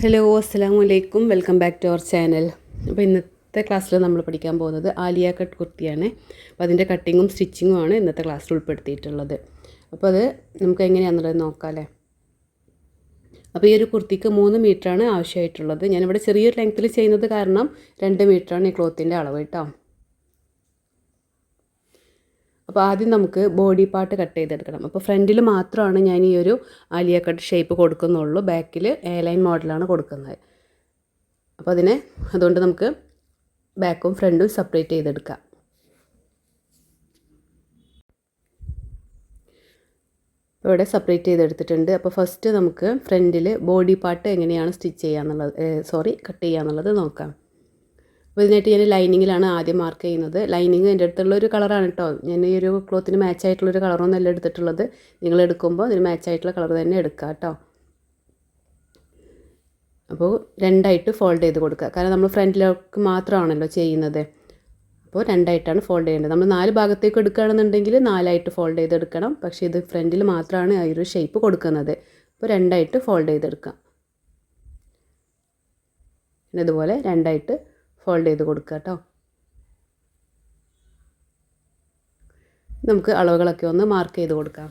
Hello അസ്സലാമു അലൈക്കും, welcome back to our channel. അപ്പോൾ ഇന്നത്തെ ക്ലാസ്സിൽ നമ്മൾ പഠിക്കാൻ പോകുന്നത് ആലിയ കട്ട് കുർത്തിയാണ്. അപ്പോൾ അതിൻ്റെ കട്ടിങ്ങും സ്റ്റിച്ചിങ്ങും ആണ് ഇന്നത്തെ ക്ലാസ്സിൽ ഉൾപ്പെടുത്തിയിട്ടുള്ളത്. അപ്പോൾ അത് നമുക്ക് എങ്ങനെയാണെന്നുള്ളത് നോക്കാം അല്ലേ. അപ്പോൾ ഈ ഒരു കുർത്തിക്ക് 3 മീറ്ററാണ് ആവശ്യമായിട്ടുള്ളത്. ഞാനിവിടെ ചെറിയൊരു ലെങ്ത്തിൽ ചെയ്യുന്നത് കാരണം 2 മീറ്ററാണ് ഈ ക്ലോത്തിൻ്റെ അളവ് കേട്ടോ. അപ്പോൾ ആദ്യം നമുക്ക് ബോഡി പാർട്ട് കട്ട് ചെയ്തെടുക്കണം. അപ്പോൾ ഫ്രണ്ടിൽ മാത്രമാണ് ഞാൻ ഈ ഒരു ആലിയ കട്ട് ഷേപ്പ് കൊടുക്കുന്നുള്ളൂ. ബാക്കിൽ എ ലൈൻ മോഡലാണ് കൊടുക്കുന്നത്. അപ്പോൾ അതുകൊണ്ട് നമുക്ക് ബാക്കും ഫ്രണ്ടും സെപ്പറേറ്റ് ചെയ്തെടുക്കാം. ഇവിടെ സെപ്പറേറ്റ് ചെയ്തെടുത്തിട്ടുണ്ട്. അപ്പോൾ ഫസ്റ്റ് നമുക്ക് ഫ്രണ്ടിൽ ബോഡി പാർട്ട് എങ്ങനെയാണ് കട്ട് ചെയ്യാന്നുള്ളത് നോക്കാം. അപ്പോൾ ഇതിനായിട്ട് ഞാൻ ലൈനിങ്ങിലാണ് ആദ്യം മാർക്ക് ചെയ്യുന്നത്. ലൈനിങ് എൻ്റെ അടുത്തുള്ളൊരു കളറാണ് കേട്ടോ. ഞാൻ ഈ ഒരു ക്ലോത്തിന് മാച്ചായിട്ടുള്ളൊരു കളറൊന്നും അല്ല എടുത്തിട്ടുള്ളത്. നിങ്ങൾ എടുക്കുമ്പോൾ ഇതിന് മാച്ചായിട്ടുള്ള കളർ തന്നെ എടുക്കുക കേട്ടോ. അപ്പോൾ 2ആയിട്ട് ഫോൾഡ് ചെയ്ത് കൊടുക്കുക. കാരണം നമ്മൾ ഫ്രണ്ടിലേക്ക് മാത്രമാണല്ലോ ചെയ്യുന്നത്. അപ്പോൾ 2ആയിട്ടാണ് ഫോൾഡ് ചെയ്യേണ്ടത്. നമ്മൾ 4 ഭാഗത്തേക്ക് എടുക്കുകയാണെന്നുണ്ടെങ്കിൽ 4ആയിട്ട് ഫോൾഡ് ചെയ്തെടുക്കണം. പക്ഷേ ഇത് ഫ്രണ്ടിൽ മാത്രമാണ് ആ ഒരു ഷേപ്പ് കൊടുക്കുന്നത്. അപ്പോൾ 2ആയിട്ട് ഫോൾഡ് ചെയ്തെടുക്കാം. പിന്നെ ഇതുപോലെ 2ആയിട്ട് ഫോൾഡ് ചെയ്ത് കൊടുക്കുക കേട്ടോ. നമുക്ക് അളവുകളൊക്കെ ഒന്ന് മാർക്ക് ചെയ്ത് കൊടുക്കാം.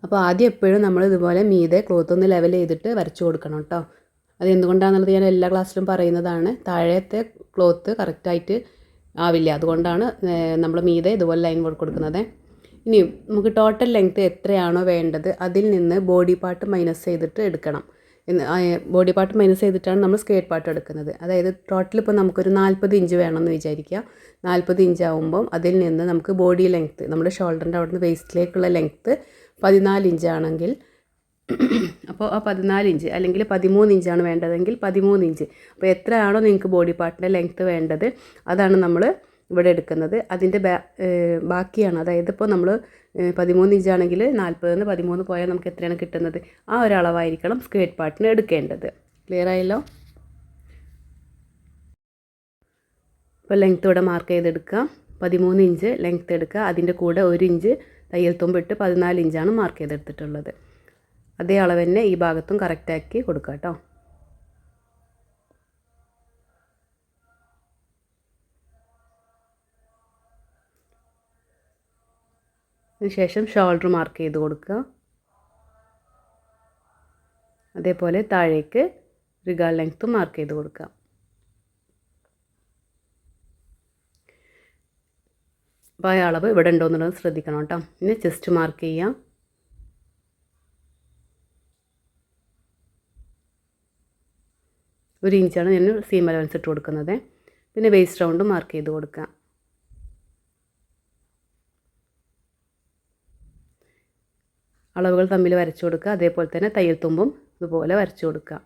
അപ്പോൾ ആദ്യം എപ്പോഴും നമ്മൾ ഇതുപോലെ മീതെ ക്ലോത്ത് ഒന്ന് ലെവൽ ചെയ്തിട്ട് വരച്ചു കൊടുക്കണം കേട്ടോ. അത് എന്തുകൊണ്ടാണെന്നുള്ളത് ഞാൻ എല്ലാ ക്ലാസ്സിലും പറയുന്നതാണ്. താഴത്തെ ക്ലോത്ത് കറക്റ്റായിട്ട് ആവില്ല, അതുകൊണ്ടാണ് നമ്മൾ മീതെ ഇതുപോലെ ലൈൻ കൊടുക്കുന്നത്. ഇനി നമുക്ക് ടോട്ടൽ ലെങ്ത്ത് എത്രയാണോ വേണ്ടത് അതിൽ നിന്ന് ബോഡി പാർട്ട് മൈനസ് ചെയ്തിട്ട് എടുക്കണം. ബോഡി പാർട്ട് മൈനസ് ചെയ്തിട്ടാണ് നമ്മൾ സ്കേർട്ട് പാർട്ട് എടുക്കുന്നത്. അതായത് ടോട്ടൽ ഇപ്പോൾ നമുക്കൊരു 40 ഇഞ്ച് വേണമെന്ന് വിചാരിക്കുക. 40 ഇഞ്ച് ആകുമ്പം അതിൽ നിന്ന് നമുക്ക് ബോഡി ലെങ്ത്ത്, നമ്മുടെ ഷോൾഡറിൻ്റെ അവിടെ നിന്ന് വേസ്റ്റിലേക്കുള്ള ലെങ്ത്ത് 14 ഇഞ്ചാണെങ്കിൽ അപ്പോൾ ആ 14 ഇഞ്ച് അല്ലെങ്കിൽ 13 ഇഞ്ചാണ് വേണ്ടതെങ്കിൽ 13 ഇഞ്ച്. അപ്പോൾ എത്രയാണോ നിങ്ങൾക്ക് ബോഡി പാർട്ടിൻ്റെ ലെങ്ത്ത് വേണ്ടത് അതാണ് നമ്മൾ ഇവിടെ എടുക്കുന്നത്. അതിൻ്റെ ബാക്കിയാണ്, അതായത് ഇപ്പോൾ നമ്മൾ 13 ഇഞ്ചാണെങ്കിൽ 40 13 പോയാൽ നമുക്ക് എത്രയാണ് കിട്ടുന്നത്, ആ ഒരളവായിരിക്കണം സ്കേർട്ട് പാർട്ടിന് എടുക്കേണ്ടത്. ക്ലിയർ ആയല്ലോ. അപ്പോൾ ലെങ്ത്ത് ഇവിടെ മാർക്ക് ചെയ്തെടുക്കുക. 13 ഇഞ്ച് ലെങ്ത്ത് എടുക്കുക. അതിൻ്റെ കൂടെ 1 ഇഞ്ച് തയ്യൽ തുമ്പിട്ട് 14 ഇഞ്ചാണ് മാർക്ക് ചെയ്തെടുത്തിട്ടുള്ളത്. അതേ അളവ് തന്നെ ഈ ഭാഗത്തും കറക്റ്റാക്കി കൊടുക്കുക കേട്ടോ. അതിനുശേഷം ഷോൾഡർ മാർക്ക് ചെയ്ത് കൊടുക്കുക. അതേപോലെ താഴേക്ക് റിഗാൾ ലെങ്ത്തും മാർക്ക് ചെയ്ത് കൊടുക്കുക. അപ്പോൾ ആ അളവ് ഇവിടെ ഉണ്ടോ എന്നുള്ളത് ശ്രദ്ധിക്കണം കേട്ടോ. പിന്നെ ചെസ്റ്റ് മാർക്ക് ചെയ്യാം. 1 ഇഞ്ചാണ് ഞാൻ സീം അലവൻസ് ഇട്ട് കൊടുക്കുന്നത്. പിന്നെ വേസ്റ്റ് റൗണ്ട് മാർക്ക് ചെയ്ത് കൊടുക്കുക. അളവുകൾ തമ്മിൽ വരച്ചു കൊടുക്കുക. അതേപോലെ തന്നെ തയ്യൽ തുമ്പും ഇതുപോലെ വരച്ചു കൊടുക്കുക.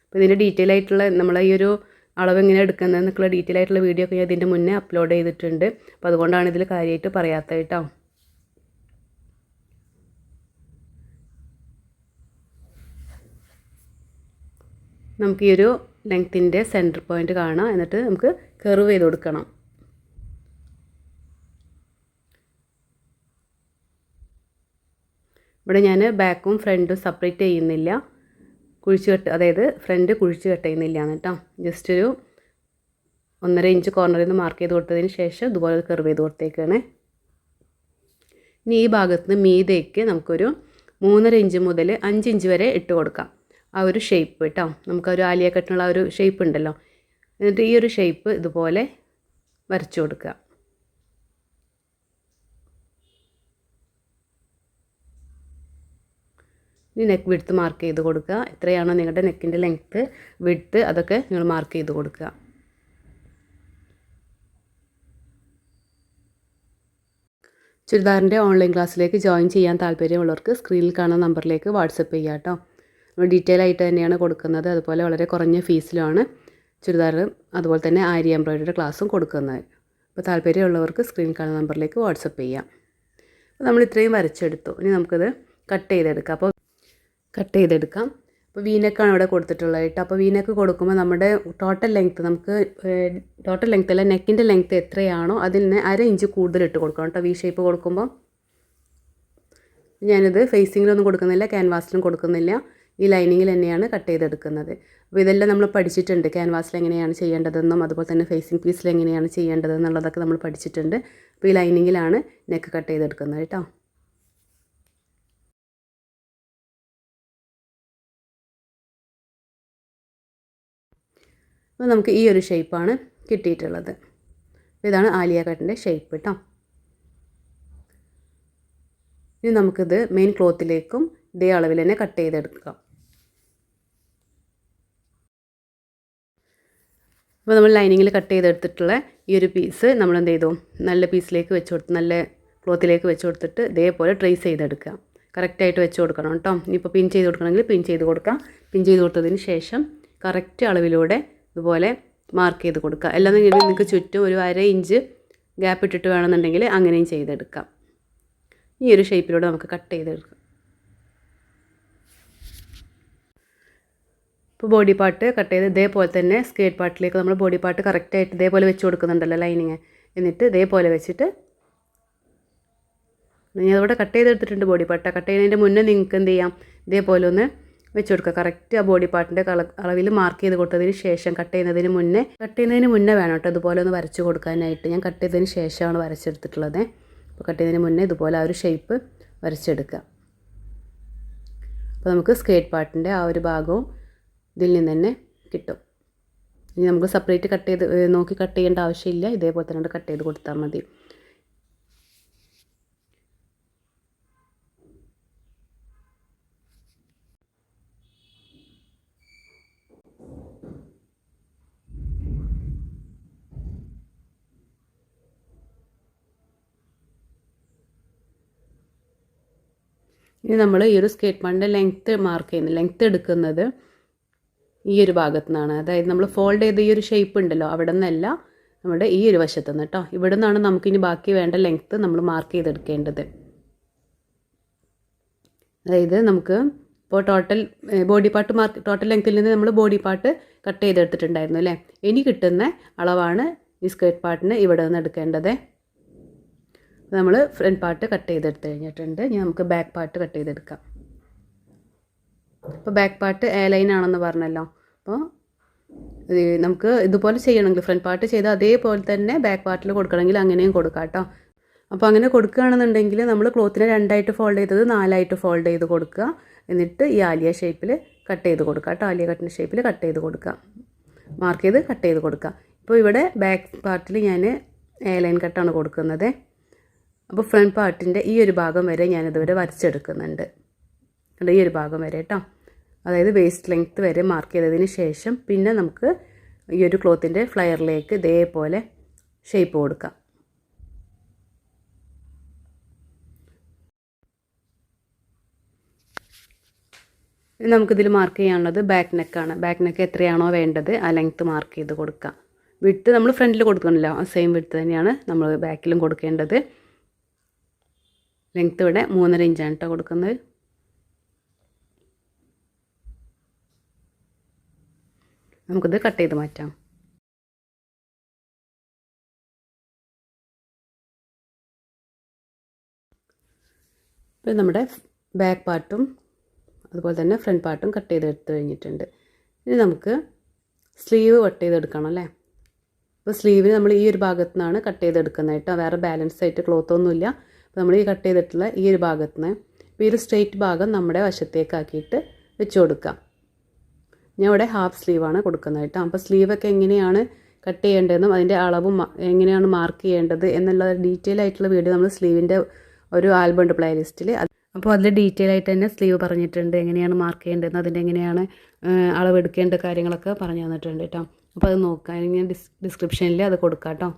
അപ്പോൾ ഇതിൻ്റെ ഡീറ്റെയിൽ ആയിട്ടുള്ള നമ്മൾ ഈ ഒരു അളവ് എങ്ങനെ എടുക്കുന്നതെന്നൊക്കെയുള്ള ഡീറ്റെയിൽ ആയിട്ടുള്ള വീഡിയോ ഒക്കെ ഞാൻ ഇതിൻ്റെ മുന്നേ അപ്ലോഡ് ചെയ്തിട്ടുണ്ട്. അപ്പോൾ അതുകൊണ്ടാണ് ഇതിൽ കാര്യമായിട്ട് പറയാത്തത് കേട്ടോ. നമുക്ക് ഈ ഒരു ലെങ്ത്തിൻ്റെ സെൻറ്റർ പോയിൻ്റ് കാണാം. എന്നിട്ട് നമുക്ക് കർവ് ചെയ്ത് കൊടുക്കണം. ഇവിടെ ഞാൻ ബാക്കും ഫ്രണ്ടും സെപ്പറേറ്റ് ചെയ്യുന്നില്ല, അതായത് ഫ്രണ്ട് കുഴിച്ച് കട്ട് ചെയ്യുന്നില്ല കേട്ടോ. ജസ്റ്റ് ഒരു 1.5 ഇഞ്ച് കോർണറിൽ നിന്ന് മാർക്ക് ചെയ്ത് കൊടുത്തതിന് ശേഷം ഇതുപോലെ കർവ് ചെയ്ത് കൊടുത്തേക്കാണ്. ഇനി ഈ ഭാഗത്ത് നിന്ന് മീതേക്ക് നമുക്കൊരു 3.5 ഇഞ്ച് മുതൽ 5 ഇഞ്ച് വരെ ഇട്ട് കൊടുക്കാം. ആ ഒരു ഷേപ്പ് കേട്ടോ. നമുക്കൊരു ആലിയ കട്ടിനുള്ള ആ ഒരു ഷേപ്പ് ഉണ്ടല്ലോ. എന്നിട്ട് ഈ ഒരു ഷേപ്പ് ഇതുപോലെ വരച്ചു കൊടുക്കുക. ഇനി നെക്ക് വിഡ്ത്ത് മാർക്ക് ചെയ്ത് കൊടുക്കുക. എത്രയാണോ നിങ്ങളുടെ നെക്കിൻ്റെ ലെങ്ത്ത് വിഡ്ത്ത് അതൊക്കെ നിങ്ങൾ മാർക്ക് ചെയ്ത് കൊടുക്കുക. ചുരിദാറിൻ്റെ ഓൺലൈൻ ക്ലാസ്സിലേക്ക് ജോയിൻ ചെയ്യാൻ താല്പര്യമുള്ളവർക്ക് സ്ക്രീനിൽ കാണുന്ന നമ്പറിലേക്ക് വാട്സപ്പ് ചെയ്യുക കേട്ടോ. നമ്മൾ ഡീറ്റെയിൽ ആയിട്ട് തന്നെയാണ് കൊടുക്കുന്നത്. അതുപോലെ വളരെ കുറഞ്ഞ ഫീസിലാണ് ചുരിദാർ അതുപോലെ തന്നെ ആരി എംബ്രോയിഡറിയുടെ ക്ലാസ്സും കൊടുക്കുന്നത്. അപ്പോൾ താല്പര്യമുള്ളവർക്ക് സ്ക്രീനിൽ കാണുന്ന നമ്പറിലേക്ക് വാട്സപ്പ് ചെയ്യാം. അപ്പോൾ നമ്മൾ ഇത്രയും വരച്ചെടുത്തു. ഇനി നമുക്കിത് കട്ട് ചെയ്തെടുക്കാം. അപ്പോൾ വീനെക്കാണ് ഇവിടെ കൊടുത്തിട്ടുള്ളത് കേട്ടോ. അപ്പോൾ വീനെക്ക് കൊടുക്കുമ്പോൾ നമ്മുടെ ടോട്ടൽ ലെങ്ത്ത് അല്ല നെക്കിൻ്റെ ലെങ്ത്ത് എത്രയാണോ അതിൽ നിന്ന് 1/2 ഇഞ്ച് കൂടുതൽ ഇട്ട് കൊടുക്കണം കേട്ടോ. വി ഷേപ്പ് കൊടുക്കുമ്പോൾ ഞാനിത് ഫേസിങ്ങിലൊന്നും കൊടുക്കുന്നില്ല, ക്യാൻവാസിലും കൊടുക്കുന്നില്ല, ഈ ലൈനിങ്ങിൽ തന്നെയാണ് കട്ട് ചെയ്തെടുക്കുന്നത്. അപ്പോൾ ഇതെല്ലാം നമ്മൾ പഠിച്ചിട്ടുണ്ട്, ക്യാൻവാസിൽ എങ്ങനെയാണ് ചെയ്യേണ്ടതെന്നും അതുപോലെ തന്നെ ഫേസിങ് പീസിൽ എങ്ങനെയാണ് ചെയ്യേണ്ടതെന്നുള്ളതൊക്കെ നമ്മൾ പഠിച്ചിട്ടുണ്ട്. അപ്പോൾ ഈ ലൈനിങ്ങിലാണ് നെക്ക് കട്ട് ചെയ്തെടുക്കുന്നത് കേട്ടോ. അപ്പോൾ നമുക്ക് ഈ ഒരു ഷേപ്പാണ് കിട്ടിയിട്ടുള്ളത്. ഇതാണ് ആലിയ കട്ടിൻ്റെ ഷേപ്പ് കേട്ടോ. ഇനി നമുക്കിത് മെയിൻ ക്ലോത്തിലേക്കും ഇതേ അളവിൽ തന്നെ കട്ട് ചെയ്തെടുക്കാം. അപ്പോൾ നമ്മൾ ലൈനിങ്ങിൽ കട്ട് ചെയ്തെടുത്തിട്ടുള്ള ഈ ഒരു പീസ് നമ്മൾ എന്ത് ചെയ്തു, നല്ല പീസിലേക്ക് വെച്ച് കൊടുത്ത്, നല്ല ക്ലോത്തിലേക്ക് വെച്ച് കൊടുത്തിട്ട് ഇതേപോലെ ട്രേസ് ചെയ്തെടുക്കുക. കറക്റ്റായിട്ട് വെച്ച് കൊടുക്കണം കേട്ടോ. ഇനിയിപ്പോൾ പിൻ ചെയ്ത് കൊടുക്കണമെങ്കിൽ പിൻ ചെയ്ത് കൊടുക്കാം. പിൻ ചെയ്ത് കൊടുത്തതിന് ശേഷം കറക്റ്റ് അളവിലൂടെ ഇതുപോലെ മാർക്ക് ചെയ്ത് കൊടുക്കുക. അല്ലാതെ നിങ്ങൾക്ക് ചുറ്റും ഒരു 1/2 ഇഞ്ച് ഗ്യാപ്പ് ഇട്ടിട്ട് വേണമെന്നുണ്ടെങ്കിൽ അങ്ങനെയും ചെയ്തെടുക്കാം. ഈ ഒരു ഷേപ്പിലൂടെ നമുക്ക് കട്ട് ചെയ്തെടുക്കാം. ഇപ്പോൾ ബോഡി പാർട്ട് കട്ട് ചെയ്ത് ഇതേപോലെ തന്നെ സ്കേർട്ട് പാർട്ടിലേക്ക് നമ്മൾ ബോഡി പാർട്ട് കറക്റ്റായിട്ട് ഇതേപോലെ വെച്ച് കൊടുക്കുന്നുണ്ടല്ലോ ലൈനിങ്. എന്നിട്ട് ഇതേപോലെ വെച്ചിട്ട് ഞാൻ ഇവിടെ കട്ട് ചെയ്തെടുത്തിട്ടുണ്ട് ബോഡി പാർട്ട്. കട്ട് ചെയ്യുന്നതിൻ്റെ മുന്നേ നിങ്ങൾക്ക് എന്ത് ചെയ്യാം, ഇതേപോലെ ഒന്ന് വെച്ച് കൊടുക്കുക. കറക്റ്റ് ആ ബോഡി പാർട്ടിൻ്റെ അളവിൽ മാർക്ക് ചെയ്ത് കൊടുത്തതിന് ശേഷം കട്ട് ചെയ്യുന്നതിന് മുന്നേ വേണം കേട്ടോ ഇതുപോലെ ഒന്ന് വരച്ച് കൊടുക്കാനായിട്ട്. ഞാൻ കട്ട് ചെയ്തതിന് ശേഷമാണ് വരച്ചെടുത്തിട്ടുള്ളത്. അപ്പോൾ കട്ട് ചെയ്യുന്നതിന് മുന്നേ ഇതുപോലെ ആ ഒരു ഷേപ്പ് വരച്ചെടുക്കുക. അപ്പോൾ നമുക്ക് സ്കേർട്ട് പാർട്ടിൻ്റെ ആ ഒരു ഭാഗവും ഇതിൽ നിന്ന് തന്നെ കിട്ടും. ഇനി നമുക്ക് സെപ്പറേറ്റ് കട്ട് ചെയ്ത് നോക്കി കട്ട് ചെയ്യേണ്ട ആവശ്യമില്ല, ഇതേപോലെ തന്നെ കട്ട് ചെയ്ത് കൊടുത്താൽ മതി. ഇനി നമ്മൾ ഈ ഒരു സ്കേർട്ട് പാൻറ്റിൻ്റെ ലെങ്ത്ത് എടുക്കുന്നത് ഈ ഒരു ഭാഗത്തു നിന്നാണ്. അതായത് നമ്മൾ ഫോൾഡ് ചെയ്ത ഈ ഒരു ഷേപ്പ് ഉണ്ടല്ലോ, അവിടെ നിന്നല്ല, നമ്മുടെ ഈ ഒരു വശത്തു നിന്ന് കേട്ടോ. ഇവിടെ നിന്നാണ് നമുക്കിനി ബാക്കി വേണ്ട ലെങ്ത്ത് നമ്മൾ മാർക്ക് ചെയ്തെടുക്കേണ്ടത്. അതായത് നമുക്ക് ഇപ്പോൾ ടോട്ടൽ ലെങ്ത്തിൽ നിന്ന് നമ്മൾ ബോഡി പാർട്ട് കട്ട് ചെയ്തെടുത്തിട്ടുണ്ടായിരുന്നു അല്ലേ. ഇനി കിട്ടുന്ന അളവാണ് ഈ സ്കേർട്ട് പാർട്ടിന് ഇവിടെ നിന്ന് എടുക്കേണ്ടത്. നമ്മൾ ഫ്രണ്ട് പാർട്ട് കട്ട് ചെയ്തെടുത്ത് കഴിഞ്ഞിട്ടുണ്ട്. ഇനി നമുക്ക് ബാക്ക് പാർട്ട് കട്ട് ചെയ്തെടുക്കാം. അപ്പോൾ ബാക്ക് പാർട്ട് എ ലൈൻ ആണെന്ന് പറഞ്ഞല്ലോ. അപ്പോൾ നമുക്ക് ഇതുപോലെ ചെയ്യണമെങ്കിൽ ഫ്രണ്ട് പാർട്ട് ചെയ്താൽ അതേപോലെ തന്നെ ബാക്ക് പാർട്ടിൽ കൊടുക്കണമെങ്കിൽ അങ്ങനെയും കൊടുക്കാം കേട്ടോ. അപ്പോൾ അങ്ങനെ കൊടുക്കുകയാണെന്നുണ്ടെങ്കിൽ നമ്മൾ ക്ലോത്തിനെ 2ആയിട്ട് ഫോൾഡ് ചെയ്തത് 4ആയിട്ട് ഫോൾഡ് ചെയ്ത് കൊടുക്കുക. എന്നിട്ട് ഈ ആലിയ ഷേപ്പിൽ കട്ട് ചെയ്ത് കൊടുക്കുക കേട്ടോ. ആലിയ കട്ടിൻ്റെ ഷേപ്പിൽ കട്ട് ചെയ്ത് കൊടുക്കുക, മാർക്ക് ചെയ്ത് കട്ട് ചെയ്ത് കൊടുക്കുക. ഇപ്പോൾ ഇവിടെ ബാക്ക് പാർട്ടിൽ ഞാൻ എ ലൈൻ കട്ടാണ് കൊടുക്കുന്നത്. അപ്പോൾ ഫ്രണ്ട് പാർട്ടിൻ്റെ ഈ ഒരു ഭാഗം വരെ ഞാനിതുവരെ വരച്ചെടുക്കുന്നുണ്ട്. ഈ ഒരു ഭാഗം വരെ കേട്ടോ. അതായത് വേസ്റ്റ് ലെങ്ത്ത് വരെ മാർക്ക് ചെയ്തതിന് ശേഷം പിന്നെ നമുക്ക് ഈ ഒരു ക്ലോത്തിൻ്റെ ഫ്ലയറിലേക്ക് ഇതേപോലെ ഷേപ്പ് കൊടുക്കാം. നമുക്കിതിൽ മാർക്ക് ചെയ്യാനുള്ളത് ബാക്ക് നെക്കാണ്. ബാക്ക് നെക്ക് എത്രയാണോ വേണ്ടത് ആ ലെങ്ത്ത് മാർക്ക് ചെയ്ത് കൊടുക്കാം. വിഡ്ത്ത് നമ്മൾ ഫ്രണ്ടിൽ കൊടുക്കണമല്ലോ, ആ സെയിം വിഡ്ത്ത് തന്നെയാണ് നമ്മൾ ബാക്കിലും കൊടുക്കേണ്ടത്. ലെങ്ത്ത് ഇവിടെ 3.5 ഇഞ്ചാണ് കേട്ടോ കൊടുക്കുന്നത്. നമുക്കിത് കട്ട് ചെയ്ത് മാറ്റാം. ഇപ്പോൾ നമ്മുടെ ബാക്ക് പാർട്ടും അതുപോലെ തന്നെ ഫ്രണ്ട് പാർട്ടും കട്ട് ചെയ്തെടുത്ത് കഴിഞ്ഞിട്ടുണ്ട്. ഇനി നമുക്ക് സ്ലീവ് കട്ട് ചെയ്തെടുക്കണം അല്ലേ. അപ്പോൾ സ്ലീവിന് നമ്മൾ ഈ ഒരു ഭാഗത്തു നിന്നാണ് കട്ട് ചെയ്തെടുക്കുന്നത് കേട്ടോ. വേറെ ബാലൻസ് ആയിട്ട് ക്ലോത്തൊന്നുമില്ല. അപ്പോൾ നമ്മൾ ഈ കട്ട് ചെയ്തിട്ടുള്ള ഈ ഒരു ഭാഗത്ത് നിന്ന് ഇപ്പോൾ ഈ ഒരു സ്ട്രെയിറ്റ് ഭാഗം നമ്മുടെ വശത്തേക്കാക്കിയിട്ട് വെച്ച് കൊടുക്കാം. ഞാൻ ഇവിടെ ഹാഫ് സ്ലീവാണ് കൊടുക്കുന്നത് കേട്ടോ. അപ്പോൾ സ്ലീവൊക്കെ എങ്ങനെയാണ് കട്ട് ചെയ്യേണ്ടതെന്നും അതിൻ്റെ അളവും എങ്ങനെയാണ് മാർക്ക് ചെയ്യേണ്ടത് എന്നുള്ള ഡീറ്റെയിൽ ആയിട്ടുള്ള വീഡിയോ നമ്മൾ സ്ലീവിൻ്റെ ഒരു ആൽബം ഉണ്ട് പ്ലേലിസ്റ്റിൽ. അപ്പോൾ അതിൽ ഡീറ്റെയിൽ ആയിട്ട് തന്നെ സ്ലീവ് പറഞ്ഞിട്ടുണ്ട്, എങ്ങനെയാണ് മാർക്ക് ചെയ്യേണ്ടതെന്ന്, അതിൻ്റെ എങ്ങനെയാണ് അളവെടുക്കേണ്ട കാര്യങ്ങളൊക്കെ പറഞ്ഞു തന്നിട്ടുണ്ട് കേട്ടോ. അപ്പോൾ അത് നോക്കാം, ഞാൻ ഡിസ്ക്രിപ്ഷനിൽ അത് കൊടുക്കാം കേട്ടോ.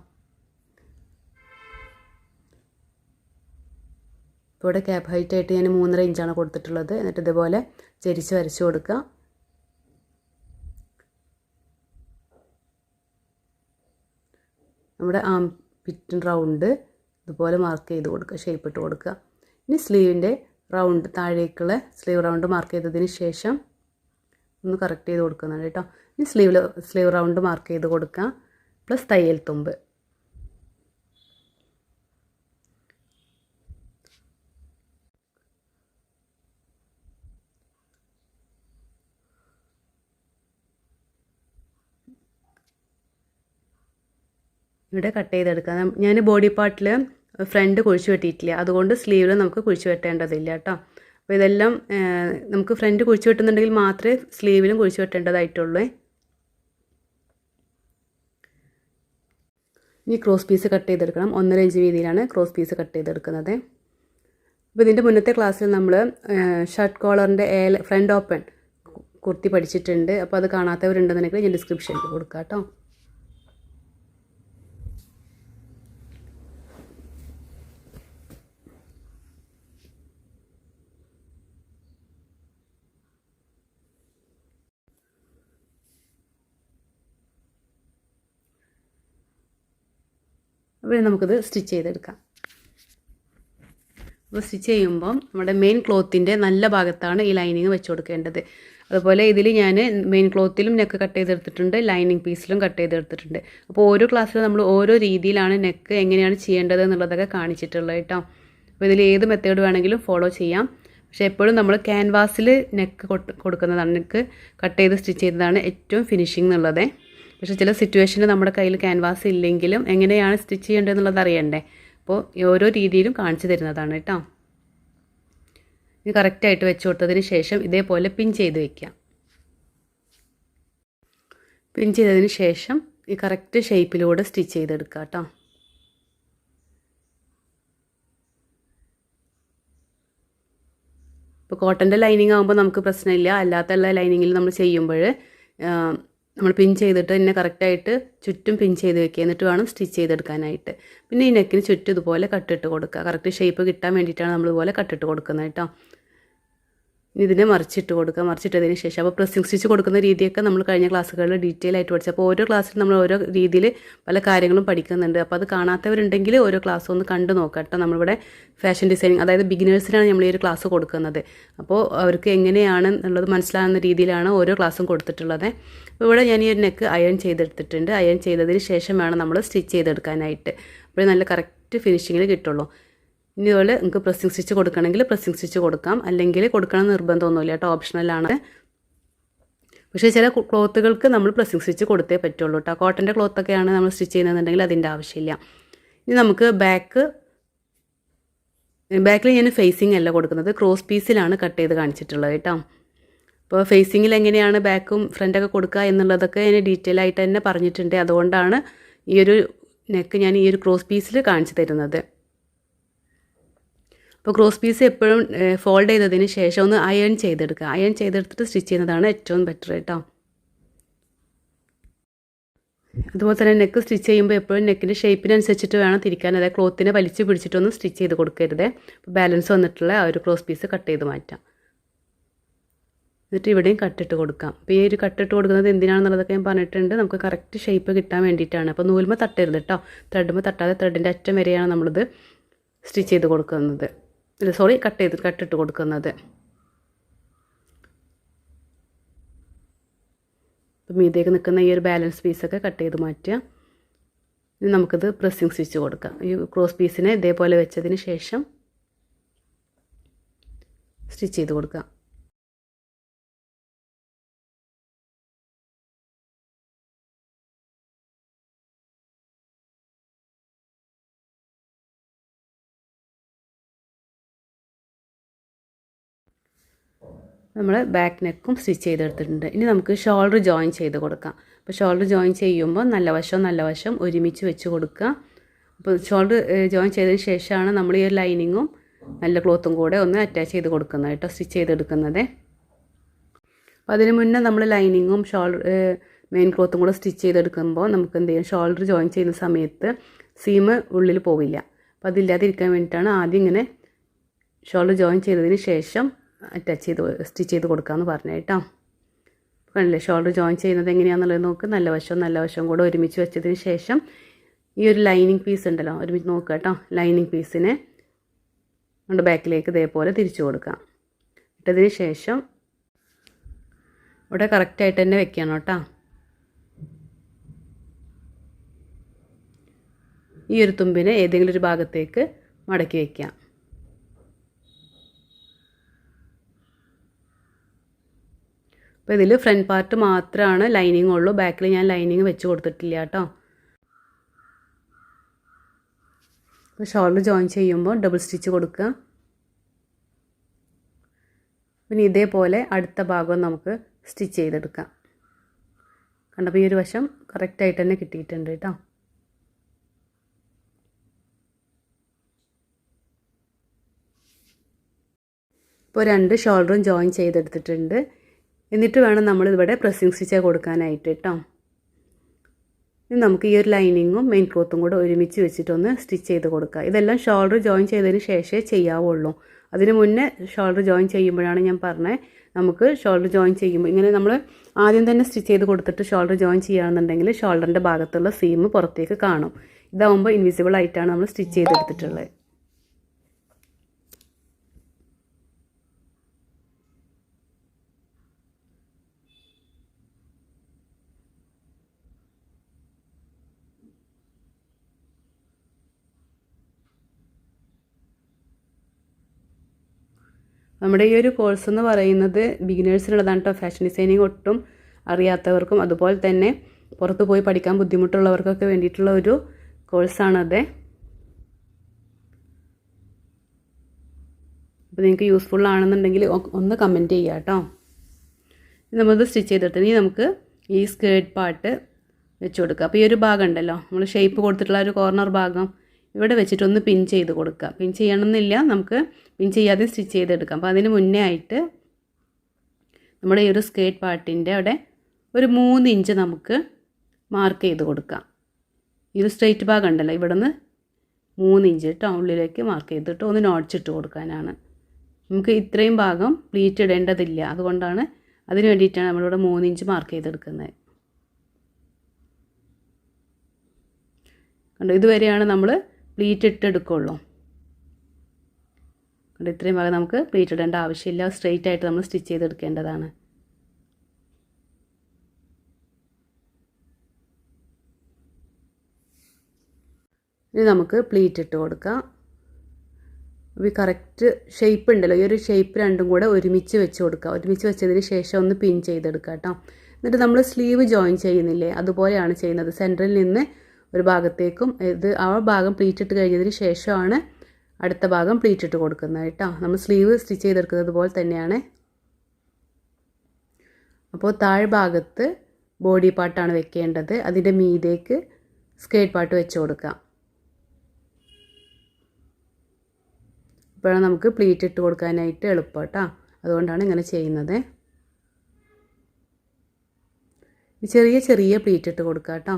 ഇപ്പോൾ ഇവിടെ ക്യാപ്പ് ഹൈറ്റ് ആയിട്ട് ഞാൻ 3.5 ഇഞ്ചാണ് കൊടുത്തിട്ടുള്ളത്. എന്നിട്ട് ഇതുപോലെ ചെരിച്ച് വരച്ച് കൊടുക്കുക. നമ്മുടെ ആം പിറ്റ് റൗണ്ട് ഇതുപോലെ മാർക്ക് ചെയ്ത് കൊടുക്കുക, ഷേപ്പ് ഇട്ട് കൊടുക്കുക. ഇനി സ്ലീവിൻ്റെ റൗണ്ട് താഴേക്കുള്ള സ്ലീവ് റൗണ്ട് മാർക്ക് ചെയ്തതിന് ശേഷം ഒന്ന് കറക്റ്റ് ചെയ്ത് കൊടുക്കുന്നുണ്ട് കേട്ടോ. ഇനി സ്ലീവ് റൗണ്ട് മാർക്ക് ചെയ്ത് കൊടുക്കുക, പ്ലസ് തയ്യൽ തുമ്പ്. ഇവിടെ കട്ട് ചെയ്തെടുക്കാം. ഞാൻ ബോഡി പാർട്ടിൽ ഫ്രണ്ട് കുഴിച്ച് വെട്ടിയിട്ടില്ല, അതുകൊണ്ട് സ്ലീവിൽ നമുക്ക് കുഴിച്ച് വെട്ടേണ്ടതില്ല കേട്ടോ. അപ്പോൾ ഇതെല്ലാം നമുക്ക് ഫ്രണ്ട് കുഴിച്ച് വെട്ടുന്നുണ്ടെങ്കിൽ മാത്രമേ സ്ലീവിലും കുഴിച്ച് വെട്ടേണ്ടതായിട്ടുള്ളൂ. ഇനി ക്രോസ് പീസ് കട്ട് ചെയ്തെടുക്കണം. 1.5 ഇഞ്ച് വീതിയിലാണ് ക്രോസ് പീസ് കട്ട് ചെയ്തെടുക്കുന്നത്. അപ്പോൾ ഇതിൻ്റെ മുന്നത്തെ ക്ലാസ്സിൽ നമ്മൾ ഷർട്ട് കോളറിൻ്റെ ഫ്രണ്ട് ഓപ്പൺ കുർത്തി പഠിച്ചിട്ടുണ്ട്. അപ്പോൾ അത് കാണാത്തവരുണ്ടെന്നുണ്ടെങ്കിൽ ഞാൻ ഡിസ്ക്രിപ്ഷനിൽ കൊടുക്കാം കേട്ടോ. അപ്പോൾ നമുക്കിത് സ്റ്റിച്ച് ചെയ്തെടുക്കാം. അപ്പോൾ സ്റ്റിച്ച് ചെയ്യുമ്പം നമ്മുടെ മെയിൻ ക്ലോത്തിൻ്റെ നല്ല ഭാഗത്താണ് ഈ ലൈനിങ് വെച്ച് കൊടുക്കേണ്ടത്. അതുപോലെ ഇതിൽ ഞാൻ മെയിൻ ക്ലോത്തിലും നെക്ക് കട്ട് ചെയ്തെടുത്തിട്ടുണ്ട്, ലൈനിങ് പീസിലും കട്ട് ചെയ്തെടുത്തിട്ടുണ്ട്. അപ്പോൾ ഓരോ ക്ലാസ്സിലും നമ്മൾ ഓരോ രീതിയിലാണ് നെക്ക് എങ്ങനെയാണ് ചെയ്യേണ്ടത് എന്നുള്ളതൊക്കെ കാണിച്ചിട്ടുള്ളത് കേട്ടോ. അപ്പോൾ ഇതിൽ ഏത് മെത്തേഡ് വേണമെങ്കിലും ഫോളോ ചെയ്യാം. പക്ഷേ എപ്പോഴും നമ്മൾ ക്യാൻവാസിൽ നെക്ക് കൊടുക്കുന്നതാണ്, നെക്ക് കട്ട് ചെയ്ത് സ്റ്റിച്ച് ചെയ്തതാണ് ഏറ്റവും ഫിനിഷിംഗ് എന്നുള്ളത്. പക്ഷേ ചില സിറ്റുവേഷനിൽ നമ്മുടെ കയ്യിൽ ക്യാൻവാസ് ഇല്ലെങ്കിലും എങ്ങനെയാണ് സ്റ്റിച്ച് ചെയ്യേണ്ടതെന്നുള്ളത് അറിയണ്ടേ. അപ്പോൾ ഓരോ രീതിയിലും കാണിച്ചു തരുന്നതാണ് കേട്ടോ. ഇത് കറക്റ്റായിട്ട് വെച്ച് കൊടുത്തതിന് ശേഷം ഇതേപോലെ പിൻ ചെയ്ത് വയ്ക്കാം. പിൻ ചെയ്തതിന് ശേഷം ഈ കറക്റ്റ് ഷേപ്പിലൂടെ സ്റ്റിച്ച് ചെയ്തെടുക്കുക കേട്ടോ. ഇപ്പോൾ കോട്ടൻ്റെ ലൈനിങ് ആകുമ്പോൾ നമുക്ക് പ്രശ്നമില്ല. അല്ലാത്ത ലൈനിങ്ങിൽ നമ്മൾ ചെയ്യുമ്പോൾ നമ്മൾ പിൻ ചെയ്തിട്ട് തന്നെ കറക്റ്റായിട്ട് ചുറ്റും പിൻ ചെയ്ത് വെക്കുക, എന്നിട്ട് വേണം സ്റ്റിച്ച് ചെയ്തെടുക്കാനായിട്ട്. പിന്നെ ഈ നെക്കിന് ചുറ്റും ഇതുപോലെ കട്ടിട്ട് കൊടുക്കുക. കറക്റ്റ് ഷേപ്പ് കിട്ടാൻ വേണ്ടിയിട്ടാണ് നമ്മളിതുപോലെ കട്ടിട്ട് കൊടുക്കുന്നത് കേട്ടോ. ഇതിനെ മറിച്ചിട്ട് കൊടുക്കുക. മറിച്ചിട്ടതിന് ശേഷം അപ്പോൾ പ്രസ്സിങ് സ്റ്റിച്ച് കൊടുക്കുന്ന രീതിയൊക്കെ നമ്മൾ കഴിഞ്ഞ ക്ലാസ്സുകളിൽ ഡീറ്റെയിൽ ആയിട്ട് പഠിച്ചു. അപ്പോൾ ഓരോ ക്ലാസ്സിൽ നമ്മൾ ഓരോ രീതിയിൽ പല കാര്യങ്ങളും പഠിക്കുന്നുണ്ട്. അപ്പോൾ അത് കാണാത്തവരുണ്ടെങ്കിൽ ഓരോ ക്ലാസ് ഒന്ന് കണ്ടു നോക്കാം കേട്ടോ. നമ്മളിവിടെ ഫാഷൻ ഡിസൈനിങ്, അതായത് ബിഗിനേഴ്സിനാണ് നമ്മൾ ഈ ഒരു ക്ലാസ് കൊടുക്കുന്നത്. അപ്പോൾ അവർക്ക് എങ്ങനെയാണ് എന്നുള്ളത് മനസ്സിലാകുന്ന രീതിയിലാണ് ഓരോ ക്ലാസ്സും കൊടുത്തിട്ടുള്ളത്. അപ്പോൾ ഇവിടെ ഞാൻ ഈ ഒരു നെക്ക് അയൺ ചെയ്തെടുത്തിട്ടുണ്ട്. അയൺ ചെയ്തതിന് ശേഷം വേണം നമ്മൾ സ്റ്റിച്ച് ചെയ്തെടുക്കാനായിട്ട്. അപ്പോൾ നല്ല കറക്റ്റ് ഫിനിഷിങ്ങിൽ കിട്ടുള്ളൂ. ഇനി അതുപോലെ നിങ്ങൾക്ക് പ്രസ്സിങ് സ്റ്റിച്ച് കൊടുക്കണമെങ്കിൽ പ്രസ്സിങ് സ്റ്റിച്ച് കൊടുക്കാം, അല്ലെങ്കിൽ കൊടുക്കണം നിർബന്ധമൊന്നുമില്ല കേട്ടോ, ഓപ്ഷണലാണ്. പക്ഷേ ചില ക്ലോത്തുകൾക്ക് നമ്മൾ പ്രസ്സിങ് സ്റ്റിച്ച് കൊടുത്തേ പറ്റുള്ളൂ കേട്ടോ. കോട്ടൻ്റെ ക്ലോത്തൊക്കെയാണ് നമ്മൾ സ്റ്റിച്ച് ചെയ്യുന്നതെന്നുണ്ടെങ്കിൽ അതിൻ്റെ ആവശ്യമില്ല. ഇനി നമുക്ക് ബാക്കിൽ ഞാൻ ഫേസിങ് അല്ല കൊടുക്കുന്നത്, ക്രോസ് പീസിലാണ് കട്ട് ചെയ്ത് കാണിച്ചിട്ടുള്ളത് കേട്ടോ. അപ്പോൾ ഫേസിങ്ങിൽ എങ്ങനെയാണ് ബാക്കും ഫ്രണ്ടൊക്കെ കൊടുക്കുക എന്നുള്ളതൊക്കെ ഞാൻ ഡീറ്റെയിൽ ആയിട്ട് തന്നെ പറഞ്ഞിട്ടുണ്ട്. അതുകൊണ്ടാണ് ഈ ഒരു നെക്ക് ഞാൻ ഈ ഒരു ക്രോസ് പീസിൽ കാണിച്ചു തരുന്നത്. അപ്പോൾ ക്രോസ് പീസ് എപ്പോഴും ഫോൾഡ് ചെയ്തതിന് ശേഷം ഒന്ന് അയൺ ചെയ്തെടുക്കുക. അയൺ ചെയ്തെടുത്തിട്ട് സ്റ്റിച്ച് ചെയ്യുന്നതാണ് ഏറ്റവും ബെറ്റർ കേട്ടോ. അതുപോലെ തന്നെ നെക്ക് സ്റ്റിച്ച് ചെയ്യുമ്പോൾ എപ്പോഴും നെക്കിൻ്റെ ഷേപ്പിനനുസരിച്ചിട്ട് വേണം തിരിക്കാൻ. അതായത് ക്ലോത്തിനെ വലിച്ച് പിടിച്ചിട്ടൊന്നും സ്റ്റിച്ച് ചെയ്ത് കൊടുക്കരുത്. അപ്പോൾ ബാലൻസ് വന്നിട്ടുള്ള ആ ഒരു ക്രോസ് പീസ് കട്ട് ചെയ്ത് മാറ്റാം. എന്നിട്ട് ഇവിടെയും കട്ടിട്ട് കൊടുക്കാം. അപ്പോൾ ഈ ഒരു കട്ടിട്ട് കൊടുക്കുന്നത് എന്തിനാണെന്നുള്ളതൊക്കെ ഞാൻ പറഞ്ഞിട്ടുണ്ട്. നമുക്ക് കറക്റ്റ് ഷേപ്പ് കിട്ടാൻ വേണ്ടിയിട്ടാണ്. അപ്പോൾ നൂലുമ്പോൾ തട്ടരുത് കേട്ടോ. ത്രെഡുമ്പോൾ തട്ടാതെ ത്രെഡിൻ്റെ അറ്റം വരെയാണ് നമ്മളിത് സ്റ്റിച്ച് ചെയ്ത് കൊടുക്കുന്നത്. കട്ടിട്ട് കൊടുക്കുന്നത്. അപ്പം മീതേക്ക് നിൽക്കുന്ന ഈ ഒരു ബാലൻസ് പീസൊക്കെ കട്ട് ചെയ്ത് മാറ്റുക. ഇനി നമുക്കിത് പ്രസ്സിങ് സ്റ്റിച്ച് കൊടുക്കാം. ഈ ക്രോസ് പീസിനെ ഇതേപോലെ വെച്ചതിന് ശേഷം സ്റ്റിച്ച് ചെയ്ത് കൊടുക്കാം. നമ്മൾ ബാക്ക് നെക്കും സ്റ്റിച്ച് ചെയ്തെടുത്തിട്ടുണ്ട്. ഇനി നമുക്ക് ഷോൾഡർ ജോയിൻ ചെയ്ത് കൊടുക്കാം. അപ്പോൾ ഷോൾഡർ ജോയിൻ ചെയ്യുമ്പോൾ നല്ല വശം ഒരുമിച്ച് വെച്ച് കൊടുക്കുക. അപ്പോൾ ഷോൾഡർ ജോയിൻ ചെയ്തതിന് ശേഷമാണ് നമ്മൾ ഈ ഒരു ലൈനിങ്ങും നല്ല ക്ലോത്തും കൂടെ ഒന്ന് അറ്റാച്ച് ചെയ്ത് കൊടുക്കുന്നത് കേട്ടോ, സ്റ്റിച്ച് ചെയ്തെടുക്കുന്നത്. അപ്പോൾ അതിന് മുന്നേ നമ്മൾ ലൈനിങ്ങും മെയിൻ ക്ലോത്തും കൂടെ സ്റ്റിച്ച് ചെയ്തെടുക്കുമ്പോൾ നമുക്ക് എന്ത് ചെയ്യും, ഷോൾഡർ ജോയിൻ ചെയ്യുന്ന സമയത്ത് സീം ഉള്ളിൽ പോവില്ല. അപ്പോൾ അതില്ലാതിരിക്കാൻ വേണ്ടിയിട്ടാണ് ആദ്യം ഇങ്ങനെ ഷോൾഡർ ജോയിൻ ചെയ്തതിന് ശേഷം സ്റ്റിച്ച് ചെയ്ത് കൊടുക്കാമെന്ന് പറഞ്ഞു കേട്ടോ. കണ്ടില്ലേ, ഷോൾഡർ ജോയിൻ ചെയ്യുന്നത് എങ്ങനെയാണെന്നുള്ളത് നോക്ക്. നല്ല വശവും കൂടെ ഒരുമിച്ച് വെച്ചതിന് ശേഷം ഈ ഒരു ലൈനിങ് പീസ് ഉണ്ടല്ലോ, ഒരുമിച്ച് നോക്കുക കേട്ടോ. ലൈനിങ് പീസിനെ നമ്മുടെ ബാക്കിലേക്ക് ഇതേപോലെ തിരിച്ചു കൊടുക്കാം. ഇട്ടതിന് ശേഷം ഇവിടെ കറക്റ്റായിട്ട് തന്നെ വെക്കണം കേട്ടോ. ഈ ഒരു തുമ്പിനെ ഏതെങ്കിലും ഒരു ഭാഗത്തേക്ക് മടക്കി വയ്ക്കാം. അപ്പോൾ ഇതിൽ ഫ്രണ്ട് പാർട്ട് മാത്രമാണ് ലൈനിങ് ഉള്ളൂ. ബാക്കിൽ ഞാൻ ലൈനിങ് വെച്ച് കൊടുത്തിട്ടില്ല കേട്ടോ. അപ്പോൾ ഷോൾഡർ ജോയിൻ ചെയ്യുമ്പോൾ ഡബിൾ സ്റ്റിച്ച് കൊടുക്കുക. പിന്നെ ഇതേപോലെ അടുത്ത ഭാഗം നമുക്ക് സ്റ്റിച്ച് ചെയ്തെടുക്കാം. കണ്ടപ്പോൾ ഈ ഒരു വശം കറക്റ്റായിട്ട് തന്നെ കിട്ടിയിട്ടുണ്ട് കേട്ടോ. ഇപ്പോൾ 2 ഷോൾഡറും ജോയിൻ ചെയ്തെടുത്തിട്ടുണ്ട്. എന്നിട്ട് വേണം നമ്മളിവിടെ പ്രസ്സിങ് സ്റ്റിച്ച് കൊടുക്കാനായിട്ട് കേട്ടോ. ഇനി നമുക്ക് ഈ ഒരു ലൈനിങ്ങും മെയിൻ ക്ലോത്തും കൂടെ ഒരുമിച്ച് വെച്ചിട്ടൊന്ന് സ്റ്റിച്ച് ചെയ്ത് കൊടുക്കുക. ഇതെല്ലാം ഷോൾഡർ ജോയിൻ ചെയ്തതിന് ശേഷമേ ചെയ്യാവുള്ളൂ. അതിന് മുന്നേ ഷോൾഡർ ജോയിൻ ചെയ്യുമ്പോഴാണ് ഞാൻ പറഞ്ഞത്, നമുക്ക് ഷോൾഡർ ജോയിൻ ചെയ്യുമ്പോൾ ഇങ്ങനെ നമ്മൾ ആദ്യം തന്നെ സ്റ്റിച്ച് ചെയ്ത് കൊടുത്തിട്ട് ഷോൾഡർ ജോയിൻ ചെയ്യുകയാണെന്നുണ്ടെങ്കിൽ ഷോൾഡറിൻ്റെ ഭാഗത്തുള്ള സീം പുറത്തേക്ക് കാണും. ഇതാവുമ്പോൾ ഇൻവിസിബിൾ ആയിട്ടാണ് നമ്മൾ സ്റ്റിച്ച് ചെയ്തെടുത്തിട്ടുള്ളത്. നമ്മുടെ ഈ ഒരു കോഴ്സ് എന്ന് പറയുന്നത് ബിഗിനേഴ്സിനുള്ളതാണ് കേട്ടോ. ഫാഷൻ ഡിസൈനിങ് ഒട്ടും അറിയാത്തവർക്കും അതുപോലെ തന്നെ പുറത്ത് പോയി പഠിക്കാൻ ബുദ്ധിമുട്ടുള്ളവർക്കൊക്കെ വേണ്ടിയിട്ടുള്ള ഒരു കോഴ്സാണത്. അപ്പോൾ നിങ്ങൾക്ക് യൂസ്ഫുൾ ആണെന്നുണ്ടെങ്കിൽ ഒന്ന് കമൻറ്റ് ചെയ്യുക കേട്ടോ. നമ്മളത് സ്റ്റിച്ച് ചെയ്തിട്ട് ഇനി നമുക്ക് ഈ സ്കേർട്ട് പാർട്ട് വെച്ച് കൊടുക്കുക. അപ്പോൾ ഈ ഒരു ഭാഗം ഉണ്ടല്ലോ, നമ്മൾ ഷേപ്പ് കൊടുത്തിട്ടുള്ള ഒരു കോർണർ ഭാഗം ഇവിടെ വെച്ചിട്ടൊന്ന് പിൻ ചെയ്ത് കൊടുക്കുക. പിൻ ചെയ്യണമെന്നില്ല, നമുക്ക് പിൻ ചെയ്യാതെ സ്റ്റിച്ച് ചെയ്തെടുക്കാം. അപ്പോൾ അതിന് മുന്നേ ആയിട്ട് നമ്മുടെ ഈ ഒരു സ്കേർട്ട് പാർട്ടിൻ്റെ അവിടെ ഒരു 3 ഇഞ്ച് നമുക്ക് മാർക്ക് ചെയ്ത് കൊടുക്കാം. ഈ ഒരു സ്ട്രെയിറ്റ് ഭാഗം ഉണ്ടല്ലോ, ഇവിടെ നിന്ന് 3 ഇഞ്ച് കേട്ടോ ഉള്ളിലേക്ക് മാർക്ക് ചെയ്തിട്ട് ഒന്ന് നോട്ട്സിട്ട് കൊടുക്കാനാണ്. നമുക്ക് ഇത്രയും ഭാഗം പ്ലീറ്റ് ഇടേണ്ടതില്ല, അതുകൊണ്ടാണ് അതിന് വേണ്ടിയിട്ടാണ് നമ്മളിവിടെ 3 ഇഞ്ച് മാർക്ക് ചെയ്തെടുക്കുന്നത്. കണ്ടോ, ഇതുവരെയാണ് നമ്മൾ പ്ലീറ്റ് ഇട്ടെടുക്കുള്ളൂ. കണ്ടോ, ഇത്രയും ഭാഗം നമുക്ക് പ്ലീറ്റ് ഇടേണ്ട ആവശ്യമില്ല, സ്ട്രെയിറ്റ് ആയിട്ട് നമ്മൾ സ്റ്റിച്ച് ചെയ്തെടുക്കേണ്ടതാണ്. ഇനി നമുക്ക് പ്ലീറ്റ് ഇട്ട് കൊടുക്കാം. ഈ കറക്റ്റ് ഷേപ്പ് ഉണ്ടല്ലോ, ഈ ഒരു ഷേപ്പ് രണ്ടും കൂടെ ഒരുമിച്ച് വെച്ച് കൊടുക്കുക. ഒരുമിച്ച് വെച്ചതിന് ശേഷം ഒന്ന് പിൻ ചെയ്തെടുക്കുക കേട്ടോ. എന്നിട്ട് നമ്മൾ സ്ലീവ് ജോയിൻ ചെയ്യുന്നില്ലേ, അതുപോലെയാണ് ചെയ്യുന്നത്. സെൻറ്ററിൽ നിന്ന് ഒരു ഭാഗത്തേക്കും ആ ഭാഗം പ്ലീറ്റ് ഇട്ട് കഴിഞ്ഞതിന് ശേഷമാണ് അടുത്ത ഭാഗം പ്ലീറ്റ് ഇട്ട് കൊടുക്കുന്നത് കേട്ടോ. നമ്മൾ സ്ലീവ് സ്റ്റിച്ച് ചെയ്തെടുക്കുന്നത് പോലെ തന്നെയാണ്. അപ്പോൾ താഴ്ഭാഗത്ത് ബോഡി പാർട്ടാണ് വെക്കേണ്ടത്, അതിൻ്റെ മീതേക്ക് സ്കേർട്ട് പാർട്ട് വെച്ച് കൊടുക്കാം. ഇപ്പോഴാണ് നമുക്ക് പ്ലീറ്റ് ഇട്ട് കൊടുക്കാനായിട്ട് എളുപ്പം കേട്ടോ, അതുകൊണ്ടാണ് ഇങ്ങനെ ചെയ്യുന്നത്. ചെറിയ ചെറിയ പ്ലീറ്റ് ഇട്ട് കൊടുക്കുക കേട്ടോ.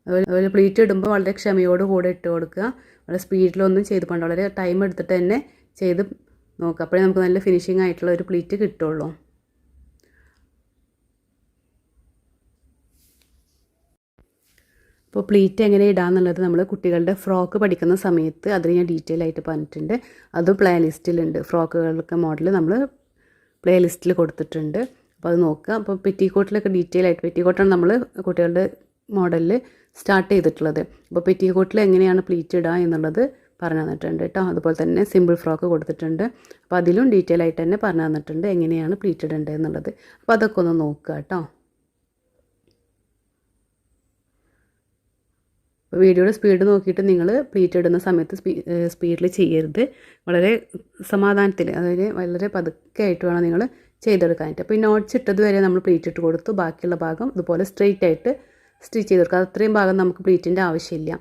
അതുപോലെ പ്ലീറ്റ് ഇടുമ്പോൾ വളരെ ക്ഷമയോട് കൂടെ ഇട്ട് കൊടുക്കുക. വളരെ സ്പീഡിലൊന്നും ചെയ്ത് പോകണ്ട, വളരെ ടൈം എടുത്തിട്ട് തന്നെ ചെയ്ത് നോക്കുക. അപ്പോഴേ നമുക്ക് നല്ല ഫിനിഷിംഗ് ആയിട്ടുള്ള ഒരു പ്ലീറ്റ് കിട്ടുള്ളൂ. അപ്പോൾ പ്ലീറ്റ് എങ്ങനെ ഇടാമെന്നുള്ളത് നമ്മൾ കുട്ടികളുടെ ഫ്രോക്ക് പഠിക്കുന്ന സമയത്ത് അതിന് ഞാൻ ഡീറ്റെയിൽ ആയിട്ട് പറഞ്ഞിട്ടുണ്ട്. അതും പ്ലേ ലിസ്റ്റിലുണ്ട്. ഫ്രോക്കുകളൊക്കെ മോഡൽ നമ്മൾ പ്ലേ ലിസ്റ്റിൽ കൊടുത്തിട്ടുണ്ട്. അപ്പോൾ അത് നോക്കുക. അപ്പോൾ പെറ്റിക്കോട്ടിലൊക്കെ ഡീറ്റെയിൽ ആയിട്ട്, പെറ്റിക്കോട്ടാണ് നമ്മൾ കുട്ടികളുടെ മോഡലിൽ സ്റ്റാർട്ട് ചെയ്തിട്ടുള്ളത്. അപ്പോൾ പെറ്റിക്കോട്ടിൽ എങ്ങനെയാണ് പ്ലീറ്റ് ഇടുക എന്നുള്ളത് പറഞ്ഞു തന്നിട്ടുണ്ട് കേട്ടോ. അതുപോലെ തന്നെ സിമ്പിൾ ഫ്രോക്ക് കൊടുത്തിട്ടുണ്ട്. അപ്പോൾ അതിലും ഡീറ്റെയിൽ ആയിട്ട് തന്നെ പറഞ്ഞു തന്നിട്ടുണ്ട് എങ്ങനെയാണ് പ്ലീറ്റ് ഇടേണ്ടത് എന്നുള്ളത്. അപ്പോൾ അതൊക്കെ ഒന്ന് നോക്കുക കേട്ടോ. അപ്പോൾ വീഡിയോയുടെ സ്പീഡ് നോക്കിയിട്ട് നിങ്ങൾ പ്ലീറ്റ് ഇടുന്ന സമയത്ത് സ്പീഡിൽ ചെയ്യരുത്. വളരെ സമാധാനത്തിൽ, അതായത് വളരെ പതുക്കെ ആയിട്ട് വേണം നിങ്ങൾ ചെയ്തെടുക്കാനായിട്ട്. അപ്പോൾ ഈ നോട്ട്സ് ഇട്ടത് വരെ നമ്മൾ പ്ലീറ്റ് ഇട്ട് കൊടുത്തു. ബാക്കിയുള്ള ഭാഗം ഇതുപോലെ സ്ട്രെയിറ്റ് ആയിട്ട് സ്റ്റിച്ച് ചെയ്ത് കൊടുക്കുക. അത്രയും ഭാഗം നമുക്ക് പ്ലീറ്റിൻ്റെ ആവശ്യമില്ല.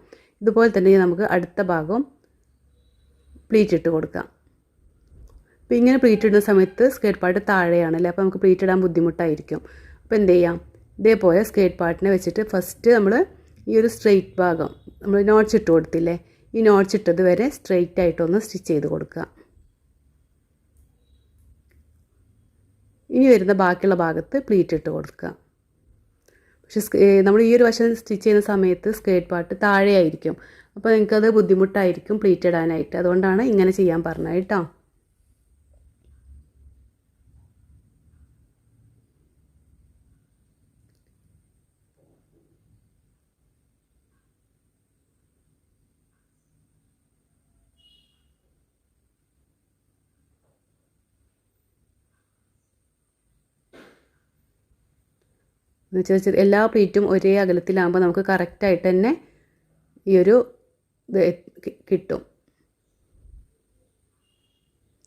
ഇതുപോലെ തന്നെ നമുക്ക് അടുത്ത ഭാഗം പ്ലീറ്റ് ഇട്ട് കൊടുക്കാം. അപ്പോൾ ഇങ്ങനെ പ്ലീറ്റ് ഇടുന്ന സമയത്ത് സ്കേർട്ട് പാർട്ട് താഴെയാണല്ലേ, അപ്പോൾ നമുക്ക് പ്ലീറ്റ് ഇടാൻ ബുദ്ധിമുട്ടായിരിക്കും. അപ്പോൾ എന്ത് ചെയ്യാം, ഇതേപോലെ സ്കേർട്ട് പാർട്ടിനെ വെച്ചിട്ട് ഫസ്റ്റ് നമ്മൾ ഈ ഒരു സ്ട്രെയിറ്റ് ഭാഗം നമ്മൾ നോട്ട്സ് ഇട്ട് കൊടുത്തില്ലേ, ഈ നോട്ട്സ് ഇട്ടത് വരെ സ്ട്രെയിറ്റ് ആയിട്ടൊന്ന് സ്റ്റിച്ച് ചെയ്ത് കൊടുക്കുക. ഇനി വരുന്ന ബാക്കിയുള്ള ഭാഗത്ത് പ്ലീറ്റ് ഇട്ട് കൊടുക്കുക. പക്ഷേ നമ്മൾ ഈ ഒരു വശം സ്റ്റിച്ച് ചെയ്യുന്ന സമയത്ത് സ്കേർട്ട് പാർട്ട് താഴെയായിരിക്കും. അപ്പോൾ നിങ്ങൾക്കത് ബുദ്ധിമുട്ടായിരിക്കും പ്ലീറ്റ് ഇടാനായിട്ട്. അതുകൊണ്ടാണ് ഇങ്ങനെ ചെയ്യാൻ പറഞ്ഞത് കേട്ടോ. എന്ന് വെച്ചാൽ എല്ലാ പ്ലീറ്റും ഒരേ അകലത്തിലാകുമ്പോൾ നമുക്ക് കറക്റ്റായിട്ട് തന്നെ ഈ ഒരു ഇത് കിട്ടും.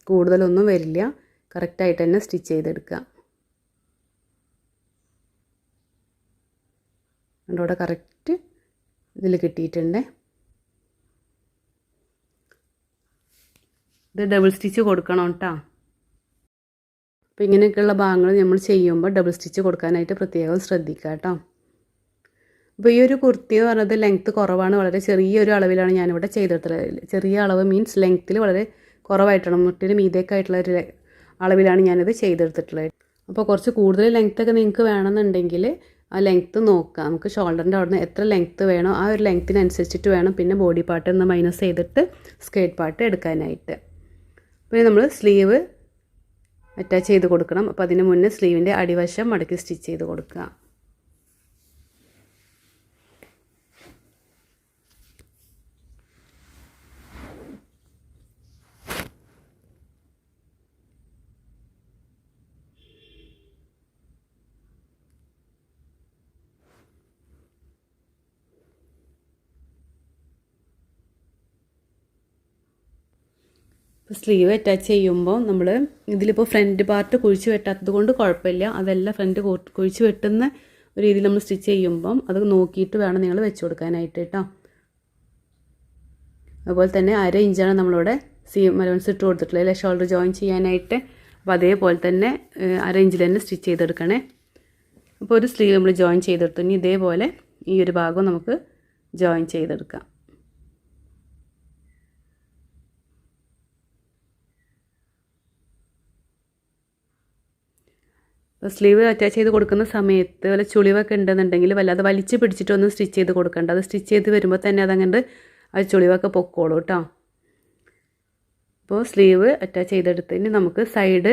കൂടുതലൊന്നും വരില്ല. കറക്റ്റായിട്ട് തന്നെ സ്റ്റിച്ച് ചെയ്തെടുക്കുക. അവിടെ കറക്റ്റ് ഇതിൽ കിട്ടിയിട്ടുണ്ട്. ഇത് ഡബിൾ സ്റ്റിച്ച് കൊടുക്കണം കേട്ടോ. അപ്പോൾ ഇങ്ങനെയൊക്കെയുള്ള ഭാഗങ്ങൾ നമ്മൾ ചെയ്യുമ്പോൾ ഡബിൾ സ്റ്റിച്ച് കൊടുക്കാനായിട്ട് പ്രത്യേകം ശ്രദ്ധിക്കുക കേട്ടോ. അപ്പോൾ ഈ ഒരു കുർത്തി എന്ന് പറയുന്നത് ലെങ്ത്ത് കുറവാണ്. വളരെ ചെറിയൊരു അളവിലാണ് ഞാനിവിടെ ചെയ്തിട്ടുള്ളത്. ചെറിയ അളവ് മീൻസ് ലെങ്ത്തിൽ വളരെ കുറവായിട്ടാണ്, മുട്ടിന് മീതേക്കായിട്ടുള്ള ഒരു അളവിലാണ് ഞാനിത് ചെയ്തെടുത്തിട്ടുള്ളത്. അപ്പോൾ കുറച്ച് കൂടുതൽ ലെങ്ത്തൊക്കെ നിങ്ങൾക്ക് വേണമെന്നുണ്ടെങ്കിൽ ആ ലെങ്ത്ത് നോക്കാം. നമുക്ക് ഷോൾഡറിൻ്റെ അവിടെ നിന്ന് എത്ര ലെങ്ത്ത് വേണോ ആ ഒരു ലെങ്ത്തിനനുസരിച്ചിട്ട് വേണം പിന്നെ ബോഡി പാർട്ട് ഒന്ന് മൈനസ് ചെയ്തിട്ട് സ്കേർട്ട് പാർട്ട് എടുക്കാനായിട്ട്. പിന്നെ നമ്മൾ സ്ലീവ് അറ്റാച്ച് ചെയ്ത് കൊടുക്കണം. അപ്പോൾ അതിന് മുന്നേ സ്ലീവിൻ്റെ അടിവശം മടക്കി സ്റ്റിച്ച് ചെയ്ത് കൊടുക്കുക. സ്ലീവ് അറ്റാച്ച് ചെയ്യുമ്പോൾ നമ്മൾ ഇതിലിപ്പോൾ ഫ്രണ്ട് പാർട്ട് കുഴിച്ച് വെട്ടാത്തത് കൊണ്ട് കുഴപ്പമില്ല. അതെല്ലാം ഫ്രണ്ട് കുഴിച്ച് വെട്ടുന്ന ഒരു രീതിയിൽ നമ്മൾ സ്റ്റിച്ച് ചെയ്യുമ്പം അത് നോക്കിയിട്ട് വേണം നിങ്ങൾ വെച്ച് കൊടുക്കാനായിട്ട് കേട്ടോ. അതുപോലെ തന്നെ 1/2 ഇഞ്ചാണ് നമ്മളിവിടെ സീം അലവൻസ് ഇട്ട് കൊടുത്തിട്ടുള്ളത് അല്ലേ, ഷോൾഡർ ജോയിൻ ചെയ്യാനായിട്ട്. അപ്പോൾ അതേപോലെ തന്നെ 1/2 ഇഞ്ചിൽ തന്നെ സ്റ്റിച്ച് ചെയ്തെടുക്കണേ. അപ്പോൾ ഒരു സ്ലീവ് നമ്മൾ ജോയിൻ ചെയ്തെടുത്തു. ഇനി ഇതേപോലെ ഈ ഒരു ഭാഗം നമുക്ക് ജോയിൻ ചെയ്തെടുക്കാം. സ്ലീവ് അറ്റാച്ച് ചെയ്ത് കൊടുക്കുന്ന സമയത്ത് വല്ല ചുളിവൊക്കെ ഉണ്ടെന്നുണ്ടെങ്കിൽ വല്ലാതെ വലിച്ച് പിടിച്ചിട്ടൊന്നും സ്റ്റിച്ച് ചെയ്ത് കൊടുക്കണ്ട. അത് സ്റ്റിച്ച് ചെയ്ത് വരുമ്പോൾ തന്നെ അതങ്ങണ്ട് ആ ചുളിവൊക്കെ പൊക്കോളൂ കേട്ടോ. അപ്പോൾ സ്ലീവ് അറ്റാച്ച് ചെയ്തെടുത്തതിന് നമുക്ക് സൈഡ്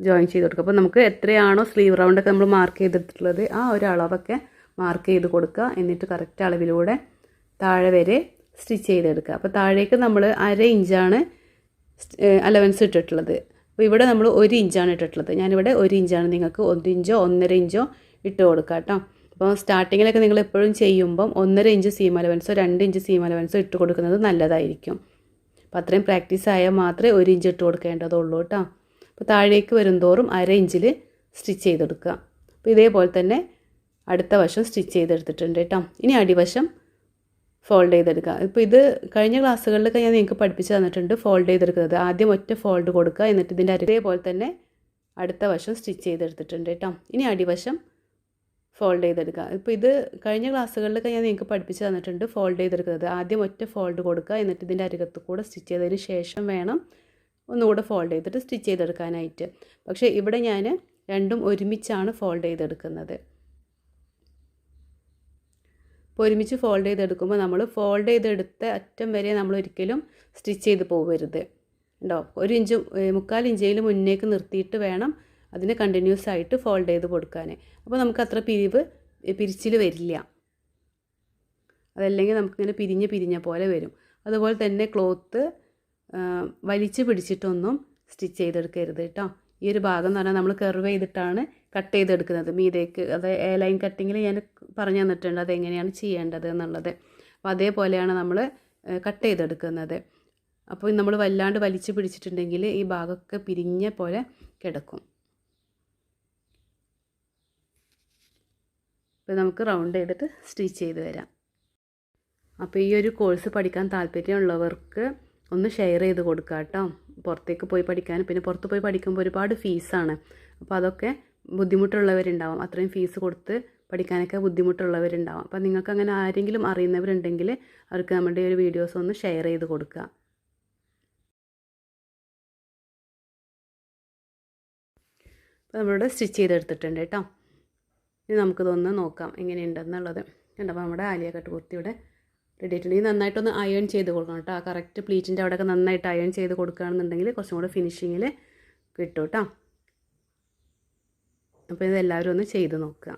ജോയിൻ ചെയ്ത് കൊടുക്കുക. അപ്പോൾ നമുക്ക് എത്രയാണോ സ്ലീവ് റൗണ്ടൊക്കെ നമ്മൾ മാർക്ക് ചെയ്തിട്ടുള്ളത് ആ ഒരു അളവൊക്കെ മാർക്ക് ചെയ്ത് കൊടുക്കുക. എന്നിട്ട് കറക്റ്റ് അളവിലൂടെ താഴെ വരെ സ്റ്റിച്ച് ചെയ്തെടുക്കുക. അപ്പോൾ താഴേക്ക് നമ്മൾ 1/2 ഇഞ്ചാണ് അലവൻസ് ഇട്ടിട്ടുള്ളത്. അപ്പോൾ ഇവിടെ നമ്മൾ 1 ഇഞ്ചാണ് ഇട്ടിട്ടുള്ളത്. ഞാനിവിടെ 1 ഇഞ്ചാണ്. നിങ്ങൾക്ക് 1 ഇഞ്ചോ 1.5 ഇഞ്ചോ ഇട്ട് കൊടുക്കുക കേട്ടോ. അപ്പോൾ സ്റ്റാർട്ടിങ്ങിലൊക്കെ നിങ്ങൾ എപ്പോഴും ചെയ്യുമ്പം 1.5 ഇഞ്ച് സീം അലവൻസോ 2 ഇഞ്ച് സീം അലവൻസോ ഇട്ട് കൊടുക്കുന്നത് നല്ലതായിരിക്കും. അപ്പോൾ അത്രയും പ്രാക്ടീസ് ആയാൽ മാത്രമേ 1 ഇഞ്ച് ഇട്ട് കൊടുക്കേണ്ടതുള്ളൂ കേട്ടോ. അപ്പോൾ താഴേക്ക് വരുംതോറും 1/2 ഇഞ്ചിൽ സ്റ്റിച്ച് ചെയ്തെടുക്കുക. അപ്പോൾ ഇതേപോലെ തന്നെ അടുത്ത വശം സ്റ്റിച്ച് ചെയ്തെടുത്തിട്ടുണ്ട് കേട്ടോ. ഇനി അടിവശം ഫോൾഡ് ചെയ്തെടുക്കുക. ഇപ്പോൾ ഇത് കഴിഞ്ഞ ക്ലാസ്സുകളിലൊക്കെ ഞാൻ നിങ്ങൾക്ക് പഠിപ്പിച്ച് തന്നിട്ടുണ്ട് ഫോൾഡ് ചെയ്തെടുക്കുന്നത്. ആദ്യം ഒറ്റ ഫോൾഡ് കൊടുക്കുക, എന്നിട്ട് ഇതിൻ്റെ അതേപോലെ തന്നെ അടുത്ത വശം സ്റ്റിച്ച് ചെയ്തെടുത്തിട്ടുണ്ട് കേട്ടോ. ഇനി അടിവശം ഫോൾഡ് ചെയ്തെടുക്കുക. ഇപ്പോൾ ഇത് കഴിഞ്ഞ ക്ലാസ്സുകളിലൊക്കെ ഞാൻ നിങ്ങൾക്ക് പഠിപ്പിച്ച് തന്നിട്ടുണ്ട് ഫോൾഡ് ചെയ്തെടുക്കുന്നത്. ആദ്യം ഒറ്റ ഫോൾഡ് കൊടുക്കുക, എന്നിട്ട് ഇതിൻ്റെ അരികത്ത് കൂടെ സ്റ്റിച്ച് ചെയ്തതിന് ശേഷം വേണം ഒന്നുകൂടെ ഫോൾഡ് ചെയ്തിട്ട് സ്റ്റിച്ച് ചെയ്തെടുക്കാനായിട്ട്. പക്ഷേ ഇവിടെ ഞാൻ രണ്ടും ഒരുമിച്ചാണ് ഫോൾഡ് ചെയ്തെടുക്കുന്നത്. അപ്പോൾ ഒരുമിച്ച് ഫോൾഡ് ചെയ്തെടുക്കുമ്പോൾ നമ്മൾ ഫോൾഡ് ചെയ്തെടുത്ത അറ്റം വരെ നമ്മൾ ഒരിക്കലും സ്റ്റിച്ച് ചെയ്ത് പോകരുത് ഉണ്ടോ. 1 ഇഞ്ച് 3/4 ഇഞ്ചിൽ മുന്നേക്ക് നിർത്തിയിട്ട് വേണം അതിന് കണ്ടിന്യൂസ് ആയിട്ട് ഫോൾഡ് ചെയ്ത് കൊടുക്കാൻ. അപ്പോൾ നമുക്ക് അത്ര പിരിച്ചിൽ വരില്ല. അതല്ലെങ്കിൽ നമുക്കിങ്ങനെ പിരിഞ്ഞ പോലെ വരും. അതുപോലെ തന്നെ ക്ലോത്ത് വലിച്ച് പിടിച്ചിട്ടൊന്നും സ്റ്റിച്ച് ചെയ്തെടുക്കരുത് കേട്ടോ. ഈ ഒരു ഭാഗം എന്ന് പറഞ്ഞാൽ നമ്മൾ കർവ് ചെയ്തിട്ടാണ് കട്ട് ചെയ്തെടുക്കുന്നത് മീതേക്ക്. അത് എ ലൈൻ കട്ടിങ്ങിൽ ഞാൻ പറഞ്ഞു തന്നിട്ടുണ്ട് അതെങ്ങനെയാണ് ചെയ്യേണ്ടത് എന്നുള്ളത്. അപ്പോൾ അതേപോലെയാണ് നമ്മൾ കട്ട് ചെയ്തെടുക്കുന്നത്. അപ്പോൾ നമ്മൾ വല്ലാണ്ട് വലിച്ച് പിടിച്ചിട്ടുണ്ടെങ്കിൽ ഈ ഭാഗമൊക്കെ പിരിഞ്ഞ പോലെ കിടക്കും. അപ്പോൾ നമുക്ക് റൗണ്ട് ചെയ്തിട്ട് സ്റ്റിച്ച് ചെയ്ത് വരാം. അപ്പോൾ ഈ ഒരു കോഴ്സ് പഠിക്കാൻ താല്പര്യമുള്ളവർക്ക് ഒന്ന് ഷെയർ ചെയ്ത് കൊടുക്കുക കേട്ടോ. പുറത്തേക്ക് പോയി പഠിക്കാൻ, പിന്നെ പുറത്ത് പോയി പഠിക്കുമ്പോൾ ഒരുപാട് ഫീസാണ്. അപ്പോൾ അതൊക്കെ ബുദ്ധിമുട്ടുള്ളവരുണ്ടാവും. അത്രയും ഫീസ് കൊടുത്ത് പഠിക്കാനൊക്കെ ബുദ്ധിമുട്ടുള്ളവരുണ്ടാവും. അപ്പോൾ നിങ്ങൾക്ക് അങ്ങനെ ആരെങ്കിലും അറിയുന്നവരുണ്ടെങ്കിൽ അവർക്ക് നമ്മുടെ ഒരു വീഡിയോസ് ഒന്ന് ഷെയർ ചെയ്ത് കൊടുക്കുക. അപ്പോൾ നമ്മളിവിടെ സ്റ്റിച്ച് ചെയ്തെടുത്തിട്ടുണ്ട് കേട്ടോ. ഇനി നമുക്കിതൊന്ന് നോക്കാം എങ്ങനെയുണ്ടെന്നുള്ളത്. കണ്ടപ്പോൾ നമ്മുടെ ആലിയ കട്ട് കുർത്തി ഇവിടെ റെഡി ആയിട്ടുണ്ട്. ഈ നന്നായിട്ടൊന്ന് അയൺ ചെയ്ത് കൊടുക്കണം കേട്ടോ. ആ കറക്റ്റ് പ്ലീറ്റിൻ്റെ അവിടെയൊക്കെ നന്നായിട്ട് അയൺ ചെയ്ത് കൊടുക്കുകയാണെന്നുണ്ടെങ്കിൽ കുറച്ചും കൂടെ ഫിനിഷിങ്ങിൽ കിട്ടും കേട്ടോ. അപ്പോൾ ഇതെല്ലാവരും ഒന്ന് ചെയ്ത് നോക്കുക.